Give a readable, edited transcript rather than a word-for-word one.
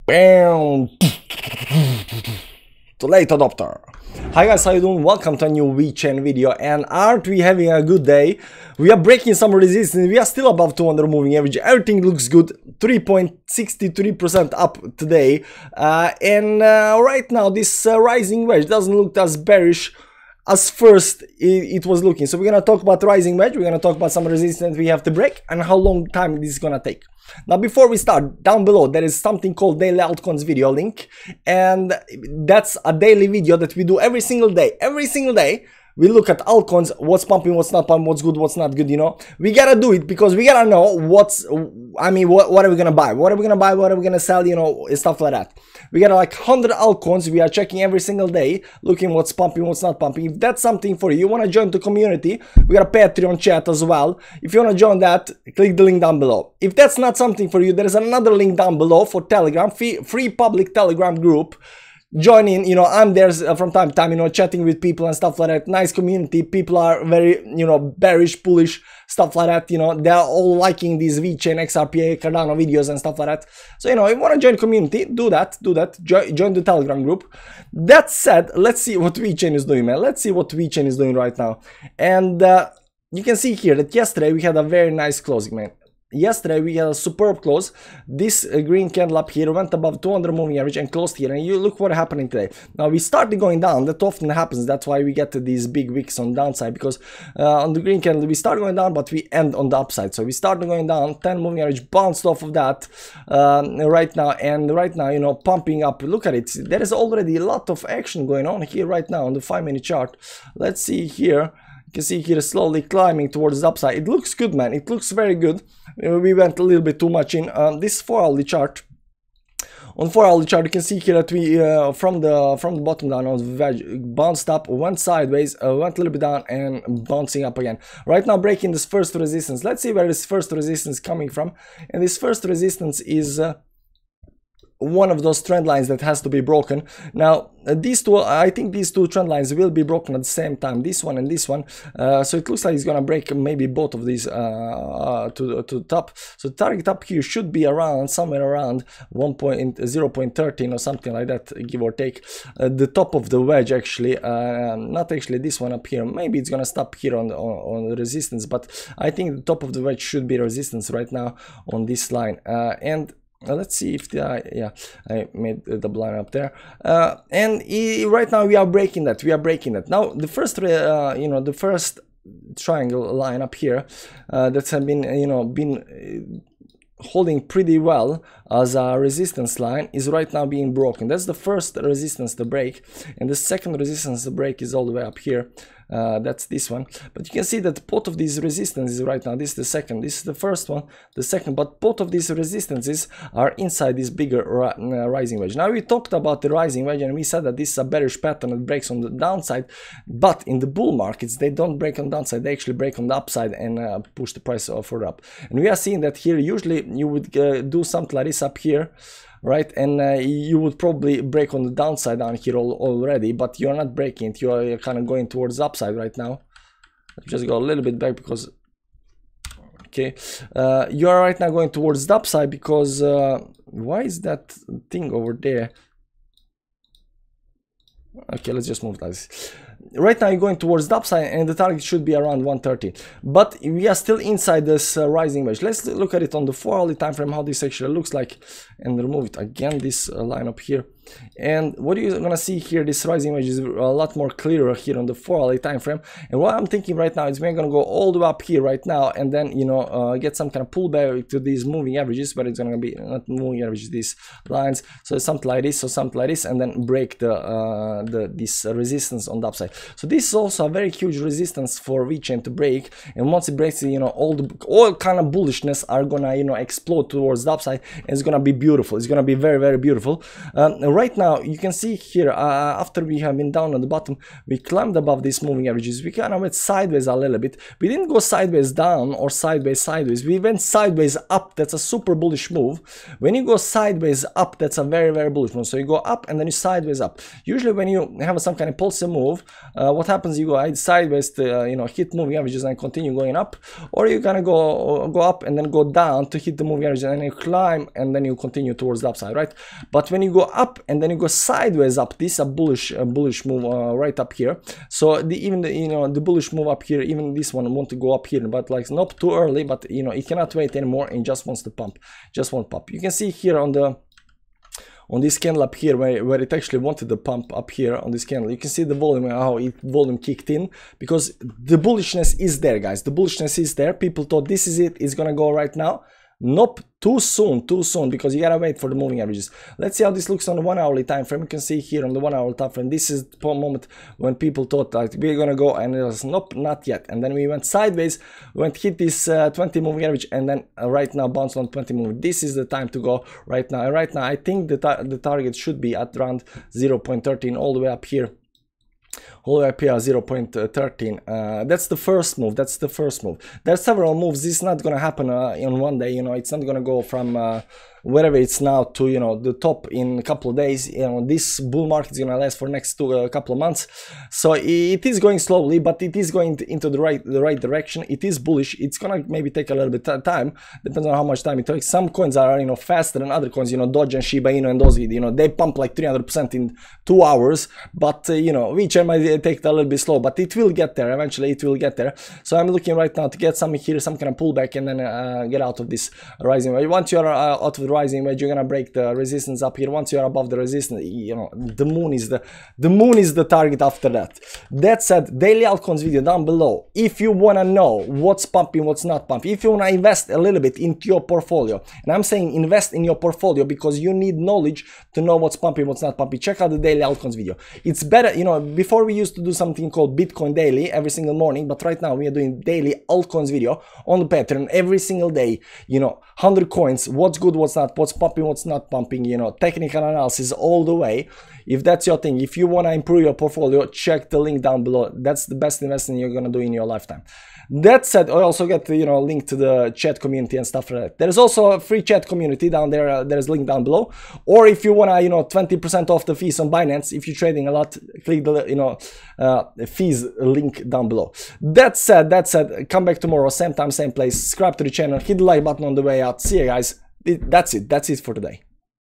Bam! Too late adopter. Hi guys, how you doing? Welcome to a new VeChain video, and aren't we having a good day? We are breaking some resistance, we are still above 200 moving average, everything looks good, 3.63% up today, and right now this rising wedge doesn't look as bearish as first it was looking. So we're gonna talk about rising wedge, we're gonna talk about some resistance we have to break and how long time this is gonna take. Now before we start, down below there is something called daily altcoins video link, and that's a daily video that we do every single day. We look at altcoins, what's pumping, what's not pumping, what's good, what's not good, you know. We gotta do it because we gotta know what are we gonna buy, what are we gonna sell, you know, stuff like that. We got like 100 altcoins we are checking every single day, looking what's pumping, what's not pumping. If that's something for you, you wanna join the community, we got a Patreon chat as well. If you wanna join that, click the link down below. If that's not something for you, there is another link down below for Telegram, free public Telegram group. Join in, you know, I'm there from time to time, you know, chatting with people and stuff like that. Nice community, people are very, you know, bearish, bullish, stuff like that, you know, they're all liking these VeChain, XRP, Cardano videos and stuff like that. So, you know, if you want to join community, do that, join the Telegram group. That said, let's see what VeChain is doing, man. Let's see what VeChain is doing right now. And you can see here that yesterday we had a very nice closing, man. Yesterday we had a superb close. This green candle up here went above 200 moving average and closed here, and you look what happening today. Now we started going down, that often happens, that's why we get to these big wicks on downside, because on the green candle we start going down but we end on the upside. So we started going down, 10 moving average bounced off of that right now, and right now, you know, pumping up. Look at it, there is already a lot of action going on here right now on the 5-minute chart. Let's see here. You can see here slowly climbing towards the upside. It looks good, man. It looks very good. We went a little bit too much in this 4-hourly chart. On 4-hourly chart, you can see here that we from the bottom down on the bounced up, went sideways, went a little bit down, and bouncing up again. Right now, breaking this first resistance. Let's see where this first resistance is coming from. And this first resistance is one of those trend lines that has to be broken. Now these two, I think these two trend lines will be broken at the same time, this one and this one. So it looks like it's gonna break maybe both of these to the top. So target up here should be around somewhere around 0.13 or something like that, give or take. The top of the wedge actually, not actually this one up here. Maybe it's gonna stop here on the resistance, but I think the top of the wedge should be resistance right now on this line. And let's see if yeah, I made the line up there, and right now we are breaking that. Now the first you know, the first triangle line up here that have been, you know, holding pretty well as a resistance line is right now being broken. That's the first resistance to break, and the second resistance to break is all the way up here. That's this one, but you can see that both of these resistances right now, this is the second, this is the first one, the second, but both of these resistances are inside this bigger rising wedge. Now we talked about the rising wedge and we said that this is a bearish pattern that breaks on the downside, but in the bull markets they don't break on the downside, they actually break on the upside and push the price further up. And we are seeing that here. Usually you would do something like this up here, right, and you would probably break on the downside down here already, but you're not breaking it, you're kind of going towards the upside right now. Let's just go a little bit back because, okay, you are right now going towards the upside because, why is that thing over there? Okay, let's just move like this. Right now you're going towards the upside and the target should be around 130, but we are still inside this rising wedge. Let's look at it on the 4-hourly time frame, how this actually looks like, and remove it again, this line up here. And what you're gonna see here, this rising wedge is a lot more clearer here on the 4-hourly time frame. And what I'm thinking right now is we're gonna go all the way up here right now, and then, you know, get some kind of pullback to these moving averages, but it's gonna be not moving averages, these lines. So something like this, or something like this, and then break this resistance on the upside. So this is also a very huge resistance for VeChain to break, and once it breaks, you know, all kind of bullishness are gonna, you know, explode towards the upside, and it's gonna be beautiful. It's gonna be very, very beautiful. right now you can see here, after we have been down on the bottom, we climbed above these moving averages. We kind of went sideways a little bit. We didn't go sideways down or sideways. We went sideways up. That's a super bullish move. When you go sideways up, that's a very, very bullish move. So you go up and then you sideways up. Usually when you have some kind of impulsive move, what happens, you go either sideways to hit moving averages and continue going up, or you're gonna go up and then go down to hit the moving averages, and then you climb and then you continue towards the upside, right? But when you go up and then you go sideways up, this is a bullish move right up here. So even the bullish move up here, even this one want to go up here, but like not too early, but it cannot wait anymore and just wants to pump, just won't pump. You can see here on this candle up here where it actually wanted to pump up here on this candle. You can see the volume, how volume kicked in, because the bullishness is there, guys. The bullishness is there. People thought this is it, it's gonna go right now. Nope, too soon, because you gotta wait for the moving averages. Let's see how this looks on the 1 hourly time frame. You can see here on the 1 hour time frame, this is the moment when people thought like we're gonna go, and it was nope, not yet. And then we went sideways, hit this 20 moving average, and then right now bounced on 20 moving. This is the time to go right now. And right now I think the target should be at around 0.13 all the way up here. All the way up here 0.13. That's the first move. There's several moves. This is not gonna happen in one day. It's not gonna go from wherever it's now to the top in a couple of days. This bull market is gonna last for next couple of months. So it is going slowly, but it is going into the right direction. It is bullish. It's gonna maybe take a little bit of time, depends on how much time it takes. Some coins are faster than other coins. Doge and Shiba Inu and those they pump like 300% in 2 hours. But VeChain might take a little bit slow, but it will get there eventually. It will get there. So I'm looking right now to get something here, some kind of pullback, and then get out of this rising wedge. Once you're out of the rising wedge, you're gonna break the resistance up here. Once you're above the resistance, the moon is the target after that. That said, daily altcoins video down below. If you wanna know what's pumping, what's not pumping, if you wanna invest a little bit into your portfolio, and I'm saying invest in your portfolio because you need knowledge to know what's pumping, what's not pumping, check out the daily altcoins video. It's better, before we used to do something called Bitcoin daily every single morning, but right now we are doing daily altcoins video on the pattern every single day. 100 coins, what's good, what's not, what's pumping, what's not pumping, technical analysis all the way. If that's your thing, if you want to improve your portfolio, check the link down below. That's the best investment you're gonna do in your lifetime. That said, I also get link to the chat community and stuff like that. There's also a free chat community down there. There's a link down below. Or if you wanna 20% off the fees on Binance, if you're trading a lot, click the fees link down below. That said, come back tomorrow, same time, same place. Subscribe to the channel, hit the like button on the way out. See you guys. That's it for today.